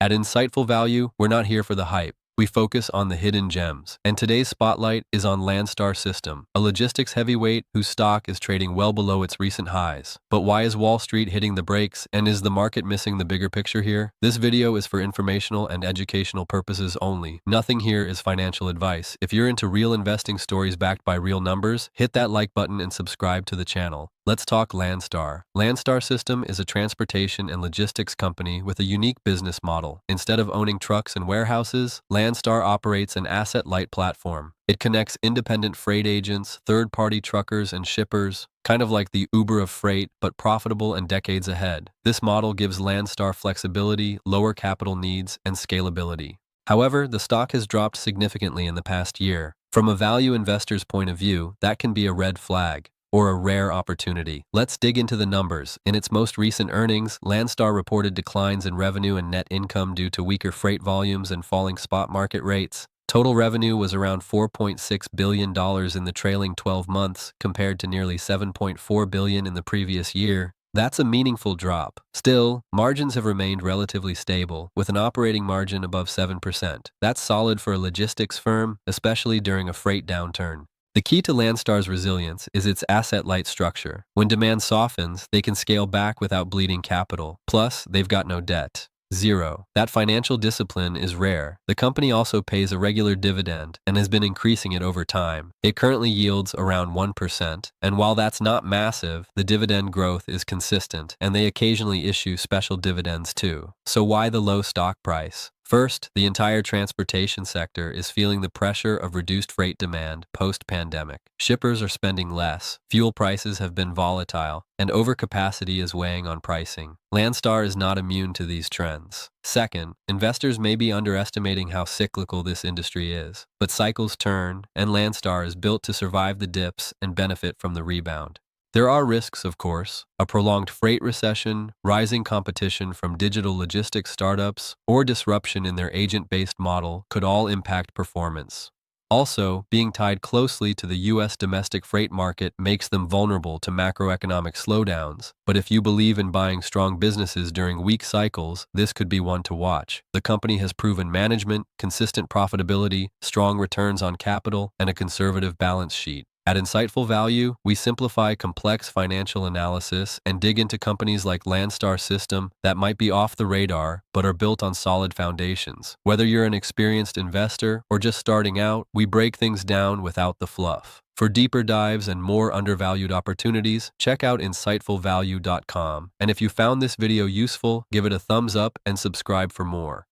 At Insightful Value, we're not here for the hype. We focus on the hidden gems. And today's spotlight is on Landstar System, a logistics heavyweight whose stock is trading well below its recent highs. But why is Wall Street hitting the brakes, and is the market missing the bigger picture here? This video is for informational and educational purposes only. Nothing here is financial advice. If you're into real investing stories backed by real numbers, hit that like button and subscribe to the channel. Let's talk Landstar. Landstar System is a transportation and logistics company with a unique business model. Instead of owning trucks and warehouses, Landstar operates an asset-light platform. It connects independent freight agents, third-party truckers, and shippers, kind of like the Uber of freight, but profitable and decades ahead. This model gives Landstar flexibility, lower capital needs, and scalability. However, the stock has dropped significantly in the past year. From a value investor's point of view, that can be a red flag, or a rare opportunity. Let's dig into the numbers. In its most recent earnings, Landstar reported declines in revenue and net income due to weaker freight volumes and falling spot market rates. Total revenue was around $4.6 billion in the trailing 12 months, compared to nearly $7.4 billion in the previous year. That's a meaningful drop. Still, margins have remained relatively stable, with an operating margin above 7%. That's solid for a logistics firm, especially during a freight downturn. The key to Landstar's resilience is its asset-light structure. When demand softens, they can scale back without bleeding capital. Plus, they've got no debt. Zero. That financial discipline is rare. The company also pays a regular dividend and has been increasing it over time. It currently yields around 1%, and while that's not massive, the dividend growth is consistent, and they occasionally issue special dividends too. So why the low stock price? First, the entire transportation sector is feeling the pressure of reduced freight demand post-pandemic. Shippers are spending less, fuel prices have been volatile, and overcapacity is weighing on pricing. Landstar is not immune to these trends. Second, investors may be underestimating how cyclical this industry is, but cycles turn, and Landstar is built to survive the dips and benefit from the rebound. There are risks, of course. A prolonged freight recession, rising competition from digital logistics startups, or disruption in their agent-based model could all impact performance. Also, being tied closely to the U.S. domestic freight market makes them vulnerable to macroeconomic slowdowns. But if you believe in buying strong businesses during weak cycles, this could be one to watch. The company has proven management, consistent profitability, strong returns on capital, and a conservative balance sheet. At Insightful Value, we simplify complex financial analysis and dig into companies like Landstar System that might be off the radar but are built on solid foundations. Whether you're an experienced investor or just starting out, we break things down without the fluff. For deeper dives and more undervalued opportunities, check out insightfulvalue.com. And if you found this video useful, give it a thumbs up and subscribe for more.